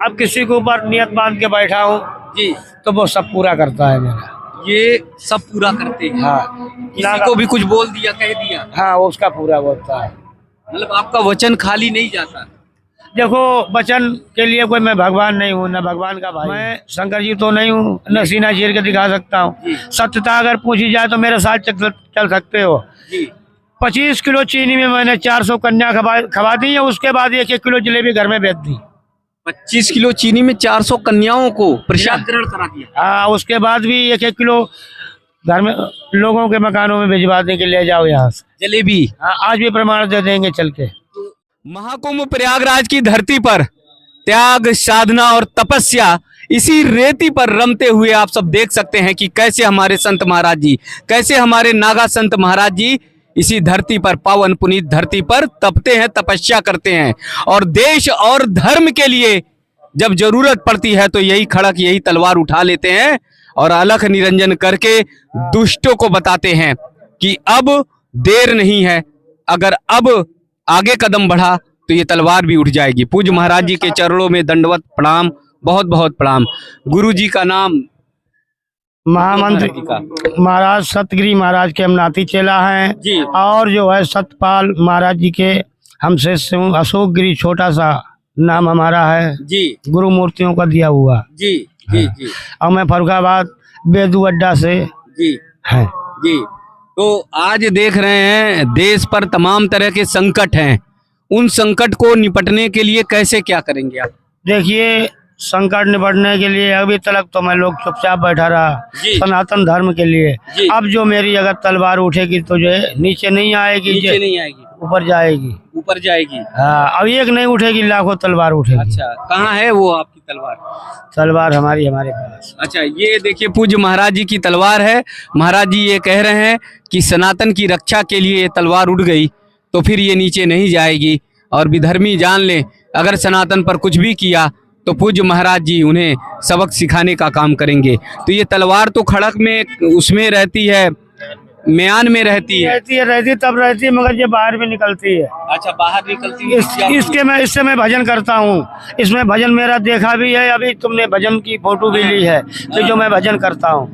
अब किसी के ऊपर नियत बांध के बैठा हूँ जी, तो वो सब पूरा करता है मेरा। ये सब पूरा करते हैं। हाँ, किसी को भी कुछ बोल दिया, कह दिया, हाँ उसका पूरा होता है। मतलब आपका वचन खाली नहीं जाता। देखो, वचन के लिए कोई मैं भगवान नहीं हूँ, न भगवान का भाई, मैं शंकर जी तो नहीं हूँ, न सीना चीर के दिखा सकता हूँ। सत्यता अगर पूछी जाए तो मेरे साथ चल सकते हो। जी, 25 किलो चीनी में मैंने 400 कन्या खवा दी है। उसके बाद 1-1 किलो जलेबी घर में बेच दी। 25 किलो चीनी में 400 कन्याओं को प्रसाद ग्रहण करा दिया। हाँ, उसके बाद भी 1-1 किलो घर में लोगों के मकानों में भिजवा दे के ले जाओ यहाँ से जलेबी। हाँ, आज भी प्रमाण दे देंगे चल के। महाकुंभ प्रयागराज की धरती पर त्याग, साधना और तपस्या इसी रेती पर रमते हुए आप सब देख सकते हैं कि कैसे हमारे संत महाराज जी, कैसे हमारे नागा संत महाराज जी इसी धरती पर, पावन पुनीत धरती पर तपते हैं, तपस्या करते हैं और देश और धर्म के लिए जब जरूरत पड़ती है तो यही खड़क, यही तलवार उठा लेते हैं और अलख निरंजन करके दुष्टों को बताते हैं कि अब देर नहीं है, अगर अब आगे कदम बढ़ा तो ये तलवार भी उठ जाएगी। पूज्य महाराज जी के चरणों में दंडवत प्रणाम, बहुत बहुत प्रणाम। गुरु जी का नाम महामंत्री महाराज सतगिरी महाराज के हम नाती चेला हैं जी। और जो है सतपाल महाराज जी के हम शिष्य हूँ। अशोक गिरी छोटा सा नाम हमारा है जी, गुरु मूर्तियों का दिया हुआ। जी जी जी, और मैं फरुखाबाद बेदू अड्डा से जी है जी। तो आज देख रहे हैं देश पर तमाम तरह के संकट हैं, उन संकट को निपटने के लिए कैसे क्या करेंगे आप? देखिए, संकट निपटने के लिए अभी तक तो मैं लोग चुपचाप बैठा रहा जी। सनातन धर्म के लिए। जी। अब जो मेरी अगर तलवार उठेगी तो जो है नीचे नहीं आएगी, नीचे नहीं आएगी, ऊपर जाएगी, ऊपर जाएगी। हाँ, अब एक नहीं उठेगी, लाखों तलवार उठेगी। अच्छा, कहाँ है वो आपकी तलवार? तलवार हमारे पास। अच्छा, ये देखिए पूज्य महाराज जी की तलवार है। महाराज जी ये कह रहे हैं कि सनातन की रक्षा के लिए ये तलवार उठ गई तो फिर ये नीचे नहीं जाएगी और विधर्मी जान ले अगर सनातन पर कुछ भी किया तो पूज्य महाराज जी उन्हें सबक सिखाने का काम करेंगे। तो ये तलवार तो खड़क में उसमें रहती है, म्यान में रहती है तब रहती है मगर ये बाहर भी निकलती है। अच्छा, बाहर निकलती है। इससे मैं भजन करता हूँ। इसमें भजन मेरा देखा भी है, अभी तुमने भजन की फोटो भी ली है। तो जो मैं भजन करता हूँ,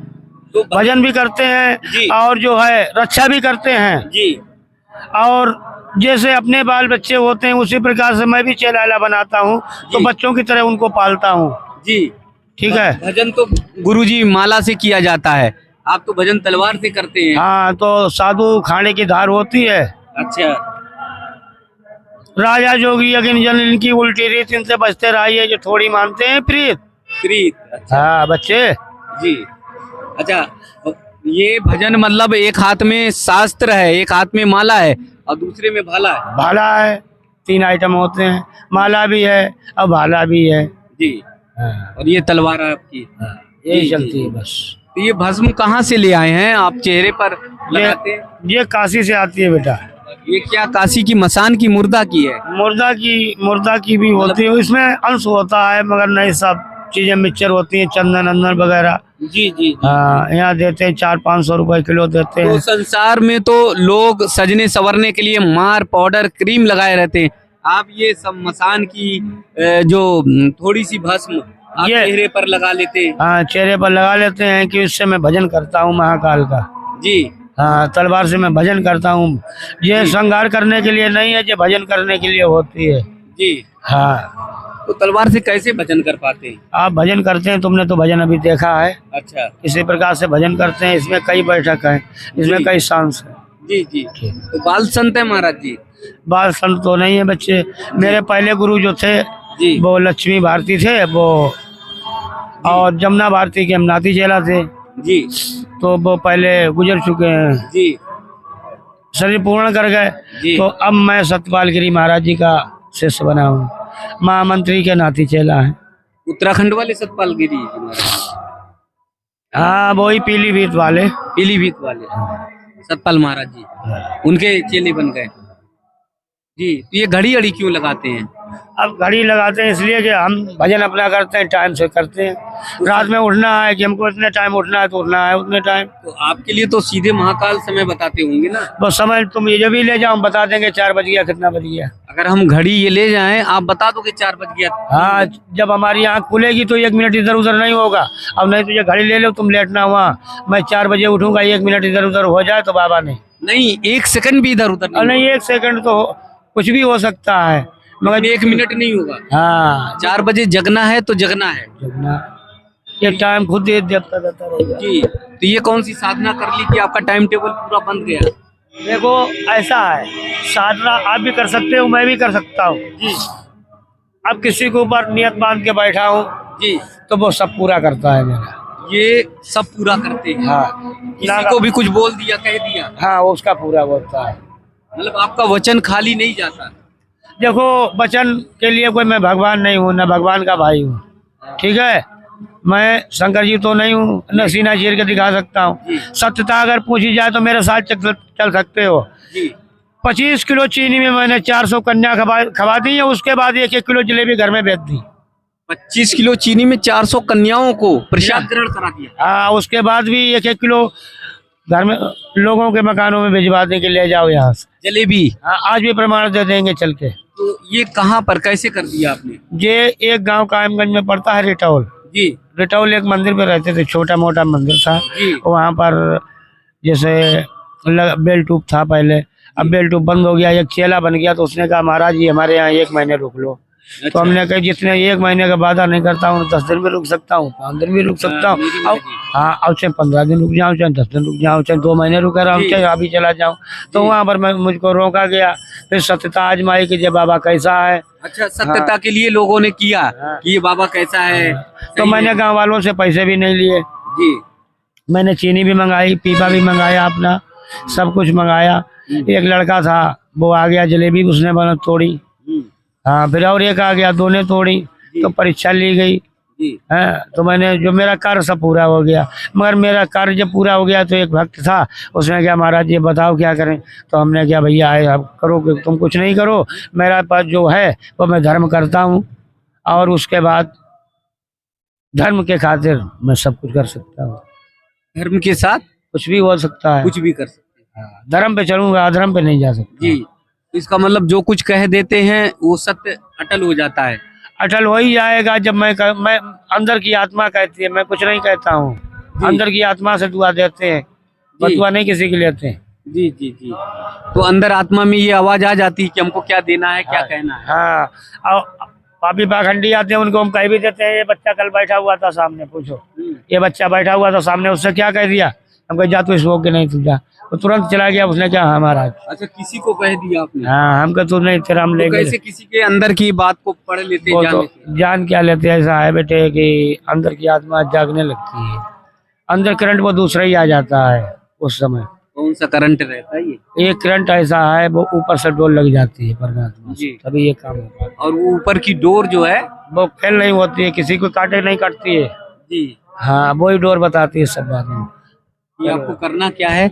तो भजन भी करते हैं और जो है रक्षा भी करते हैं जी। और जैसे अपने बाल बच्चे होते हैं उसी प्रकार से मैं भी चेला बनाता हूँ, तो बच्चों की तरह उनको पालता हूँ जी। ठीक है। भजन तो गुरुजी माला से किया जाता है, आप तो भजन तलवार से करते हैं। हाँ, तो साधु खाने की धार होती है। अच्छा, राजा जोगी अगिन जन इनकी उल्टी रीत, इनसे बचते रहिए जो थोड़ी मानते हैं प्रीत। अच्छा। हाँ बच्चे जी। अच्छा, ये भजन मतलब एक हाथ में शास्त्र है, एक हाथ में माला है और दूसरे में भाला है। भाला है, 3 आइटम होते हैं, माला भी है और भाला भी है जी। और ये तलवार है आपकी। यही चलती है बस। तो ये भस्म कहाँ से ले आए हैं आप चेहरे पर लगाते हैं? ये काशी से आती है बेटा। ये क्या काशी की मसान की मुर्दा की है? मुर्दा की भी होती है, इसमें अंश होता है मगर नहीं सब चीजें मिक्सचर होती हैं, चंदन अंदन वगैरह। जी जी। हाँ, यहाँ देते हैं 400-500 रुपए किलो देते हैं। तो संसार में तो लोग सजने संवरने के लिए मार, पाउडर, क्रीम लगाए रहते हैं, आप ये सब मसान की जो थोड़ी सी भस्म आप चेहरे पर लगा लेते हैं? हाँ, चेहरे पर लगा लेते हैं कि इससे मैं भजन करता हूँ महाकाल का जी। हाँ, तलवार से मैं भजन करता हूँ। ये श्रृंगार करने के लिए नहीं है, ये भजन करने के लिए होती है जी। हाँ। तो तलवार से कैसे भजन कर पाते हैं? आप भजन करते हैं, तुमने तो भजन अभी देखा है। अच्छा, इसी प्रकार से भजन करते हैं। इसमें कई बैठक है, इसमें कई सांस है। जी जी। तो बाल संत है महाराज जी? बाल संत तो नहीं है बच्चे। मेरे पहले गुरु जो थे जी, वो लक्ष्मी भारती थे वो, और जमुना भारती के हम नाती चेला थे जी। तो वो पहले गुजर चुके हैं जी, शरीर पूर्ण कर गए। तो अब मैं सतपाल गिरी महाराज जी का शिष्य बना हूँ, महामंत्री के नाती चेला है। उत्तराखंड वाले सतपाल गिरी महाराज? हाँ, वही पीलीभीत वाले सतपाल महाराज जी, उनके चेले बन गए जी। तो ये घड़ी अड़ी क्यों लगाते हैं? अब घड़ी लगाते हैं इसलिए कि हम भजन अपना करते हैं, टाइम से करते हैं। रात में उठना है कि हमको इतने टाइम उठना है तो उठना है उतने टाइम। तो आपके लिए तो सीधे महाकाल समय बताते होंगे ना। बस समय तुम ये जो भी ले जाओ हम बता देंगे 4 बज गया कितना बज गया। अगर हम घड़ी ये ले जाएं आप बता दोगे 4 बज गया। हाँ, जब हमारी आँख खुलेगी तो 1 मिनट इधर उधर नहीं होगा। अब नहीं तो ये घड़ी ले लो तुम, लेटना वहाँ, मैं 4 बजे उठूंगा, 1 मिनट इधर उधर हो जाए तो बाबा नहीं 1 सेकंड भी इधर उधर नहीं 1 सेकंड तो कुछ भी हो सकता है मगर 1 मिनट नहीं होगा। हाँ 4 बजे जगना है तो जगना है जगना, ये टाइम खुद ही देता रहेगा जी। तो ये कौन सी साधना कर ली कि आपका टाइम टेबल पूरा बन गया। देखो ऐसा है, साधना आप भी कर सकते हो, मैं भी कर सकता हूँ जी अब किसी के ऊपर नियत बांध के बैठा हूँ जी। तो वो सब पूरा करता है मेरा। ये सब पूरा करते हैं। हाँ किसी को भी कुछ बोल दिया कह दिया हाँ वो उसका पूरा होता है। मतलब आपका वचन खाली नहीं जाता। देखो वचन के लिए कोई मैं भगवान नहीं हूँ, न भगवान का भाई हूँ, ठीक है। मैं शंकर जी तो नहीं हूँ, न सीना चीर के दिखा सकता हूँ। सत्यता अगर पूछी जाए तो मेरे साथ चल सकते हो। जी 25 किलो चीनी में मैंने 400 कन्या खवा दी है, उसके बाद 1-1 किलो जलेबी घर में बेच दी। 25 किलो चीनी में 400 कन्याओं को प्रसाद ग्रहण करा दिया। हाँ उसके बाद भी 1-1 किलो घर में लोगों के मकानों में भिजवा दे के ले जाओ यहाँ से जलेबी। हाँ आज भी प्रमाण दे देंगे चल के। तो ये कहाँ पर कैसे कर दिया आपने। ये एक गांव कायमगंज में पड़ता है रिटौल। जी रिटौल एक मंदिर पे रहते थे, छोटा मोटा मंदिर था जी। वहाँ पर जैसे बेल टूब था पहले, अब बेल टूब बंद हो गया, एक चेला बन गया तो उसने कहा महाराज जी हमारे यहाँ 1 महीने रुक लो। तो हमने कहा जितने 1 महीने का वादा नहीं करता हूँ 10 दिन भी रुक सकता हूँ, 5 दिन भी रुक सकता हूँ। हाँ अब चाहे 15 दिन रुक जाऊँ, चाहे 10 दिन रुक जाऊँ, चाहे 2 महीने रुका रहा हूँ, चाहे अभी चला जाऊँ। तो वहाँ पर मैं मुझको रोका गया। फिर सत्यता आजमाई कि जब बाबा कैसा है। अच्छा सत्यता के लिए लोगों ने किया कि ये बाबा कैसा है। तो मैंने गाँव वालों से पैसे भी नहीं लिए जी। मैंने चीनी भी मंगाई, पीपा भी मंगाया, अपना सब कुछ मंगाया। एक लड़का था वो आ गया, जलेबी उसने बना तोड़ी। हाँ फिर और एक आ गया, 2 ने तोड़ी। तो परीक्षा ली गई है तो मैंने जो मेरा कार्य सब पूरा हो गया। मगर मेरा कार्य जब पूरा हो गया तो एक भक्त था, उसने क्या महाराज ये बताओ क्या करें। तो हमने क्या भैया आए अब करो कि तुम कुछ नहीं करो, मेरा पास जो है वो मैं धर्म करता हूँ और उसके बाद धर्म के खातिर मैं सब कुछ कर सकता हूँ। धर्म के साथ कुछ भी हो सकता है, कुछ भी कर सकते हैं। धर्म पे चलूंगा, अधर्म पे नहीं जा सकता जी। तो इसका मतलब जो कुछ कह देते हैं वो सत्य अटल हो जाता है। अटल हो ही जाएगा जब मैं अंदर की आत्मा कहती है, मैं कुछ नहीं कहता हूँ। अंदर की आत्मा से दुआ देते हैं, दुआ नहीं किसी की लेते हैं। जी जी जी। तो अंदर आत्मा में ये आवाज आ जाती है कि हमको क्या देना है, क्या कहना है। हाँ और पापी पाखंडी आते हैं उनको हम कह भी देते हैं। ये बच्चा कल बैठा हुआ था सामने, पूछो ये बच्चा बैठा हुआ था सामने, उससे क्या कह दिया, हम कह जा तू इस के नहीं तू जा, वो तुरंत चला गया। उसने क्या हाँ महाराज। अच्छा किसी को कह दिया आपने। हाँ हम कह तू नहीं तेरा हम लेंगे। कैसे किसी के अंदर की बात को पढ़ लेते वो जान तो लेते? जान क्या लेते हैं, ऐसा है बेटे कि अंदर की आत्मा जागने लगती है, अंदर करंट वो दूसरा ही आ जाता है उस समय। कौन सा करंट रहता है ये। एक करंट ऐसा है वो ऊपर से डोर लग जाती है परमात्मा जी। तभी ये काम होता है। और वो ऊपर की डोर जो है वो फेल नहीं होती है, किसी को काटे नहीं काटती है। जी। हाँ वही डोर बताती है सब बातें। ये आपको करना क्या है।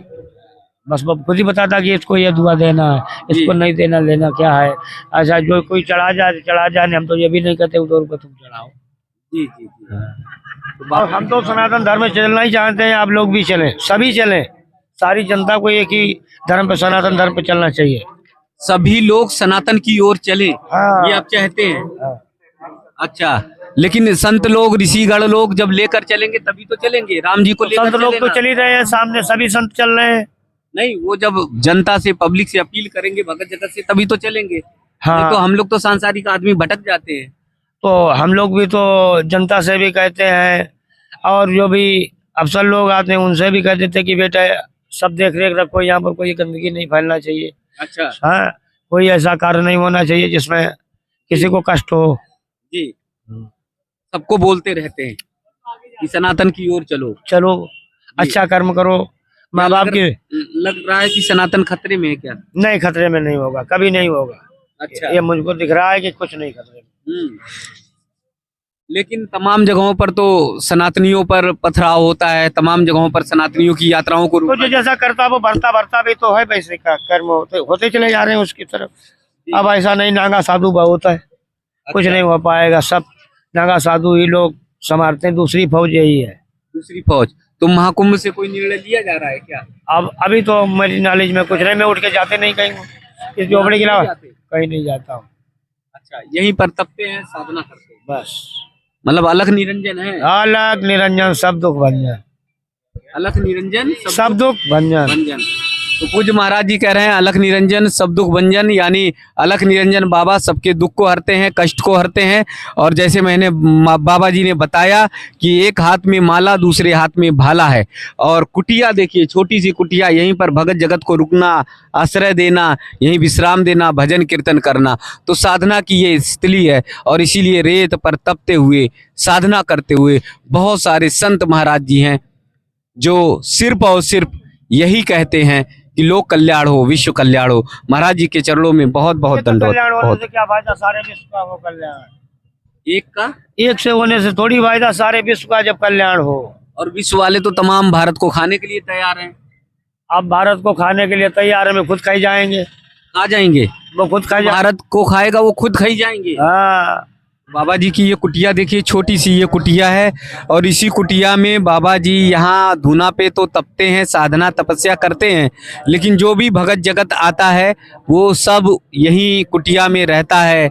बस वो खुद ही बताता कि इसको ये दुआ देना है, इसको नहीं देना, लेना क्या है। अच्छा जो कोई चढ़ा जाए, हम तो ये भी नहीं कहते उस डोर पर तुम चढ़ाओ। जी जी जी। और हम तो सनातन धर्म में चलना ही चाहते हैं, आप लोग भी चलें, सभी चलें, सारी जनता को एक ही धर्म पे, सनातन धर्म पे चलना चाहिए। सभी लोग सनातन की ओर चले, हाँ। ये आप चाहते हैं। हाँ। अच्छा लेकिन संत लोग ऋषिगण लोग जब लेकर चलेंगे तभी तो चलेंगे। राम जी को लेकर संत लोग चले तो ना। चल ही रहे हैं, सामने सभी संत चल रहे हैं। नहीं वो जब जनता से पब्लिक से अपील करेंगे भगत जगत से तभी तो चलेंगे। हाँ। नहीं तो हम लोग तो सांसारिक आदमी भटक जाते हैं। तो हम लोग भी तो जनता से भी कहते हैं और जो भी अफसर लोग आते हैं उनसे भी कह देते हैं कि बेटा सब देख रेख रखो, यहाँ पर कोई गंदगी नहीं फैलना चाहिए। अच्छा। हाँ कोई ऐसा कार्य नहीं होना चाहिए जिसमें किसी को कष्ट हो। जी सबको बोलते रहते हैं कि सनातन की ओर चलो चलो अच्छा कर्म करो, माँ बाप के। लग रहा है कि सनातन खतरे में है क्या। नहीं खतरे में नहीं होगा, कभी नहीं होगा। अच्छा। ये मुझको दिख रहा है कि कुछ नहीं खतरे में। लेकिन तमाम जगहों पर तो सनातनियों पर पथराव होता है, तमाम जगहों पर सनातनियों की यात्राओं को तो जो जैसा करता वो भरता भी तो है, पैसे का कर्म होते चले जा रहे हैं उसकी तरफ। अब ऐसा नहीं नांगा साधु बहुत है। कुछ नहीं हो पाएगा। सब नागा साधु ही लोग संभालते हैं, दूसरी फौज यही है। दूसरी फौज। तो महाकुंभ से कोई निर्णय लिया जा रहा है क्या? अब अभी तो मेरी नॉलेज में कुछ नहीं, मैं उठ के जाते नहीं कहीं, इस झोपड़ी के अलावा जाते? कहीं नहीं जाता हूँ। अच्छा, यहीं पर तपते हैं, साधना करते हैं, बस मतलब अलख निरंजन है। अलग निरंजन सब दुख भंजन, अलख निरंजन सब दुख भंजन। भंजन। तो पूज्य महाराज जी कह रहे हैं अलख निरंजन सब दुख भंजन, यानी अलख निरंजन बाबा सबके दुख को हरते हैं, कष्ट को हरते हैं। और जैसे मैंने बाबा जी ने बताया कि एक हाथ में माला, दूसरे हाथ में भाला है। और कुटिया देखिए, छोटी सी कुटिया, यहीं पर भगत जगत को रुकना, आश्रय देना, यहीं विश्राम देना, भजन कीर्तन करना, तो साधना की ये स्थली है। और इसीलिए रेत पर तपते हुए, साधना करते हुए बहुत सारे संत महाराज जी हैं जो सिर्फ और सिर्फ यही कहते हैं कि लोक कल्याण हो, विश्व कल्याण हो। महाराज जी के चरणों में बहुत बहुत दंडवत। कल्याण होने बहुत। से क्या फायदा, सारे विश्व का हो कल्याण। एक का एक से होने से थोड़ी फायदा, सारे विश्व का जब कल्याण हो। और विश्व वाले तो तमाम भारत को खाने के लिए तैयार हैं। अब भारत को खाने के लिए तैयार है, मैं खुद खाई जाएंगे, खा जाएंगे, वो खुद खाई भारत को खाएगा वो खुद खाई जाएंगे। हाँ। बाबा जी की ये कुटिया देखिए, छोटी सी ये कुटिया है। और इसी कुटिया में बाबा जी यहाँ धुना पे तो तपते हैं, साधना तपस्या करते हैं, लेकिन जो भी भगत जगत आता है वो सब यही कुटिया में रहता है।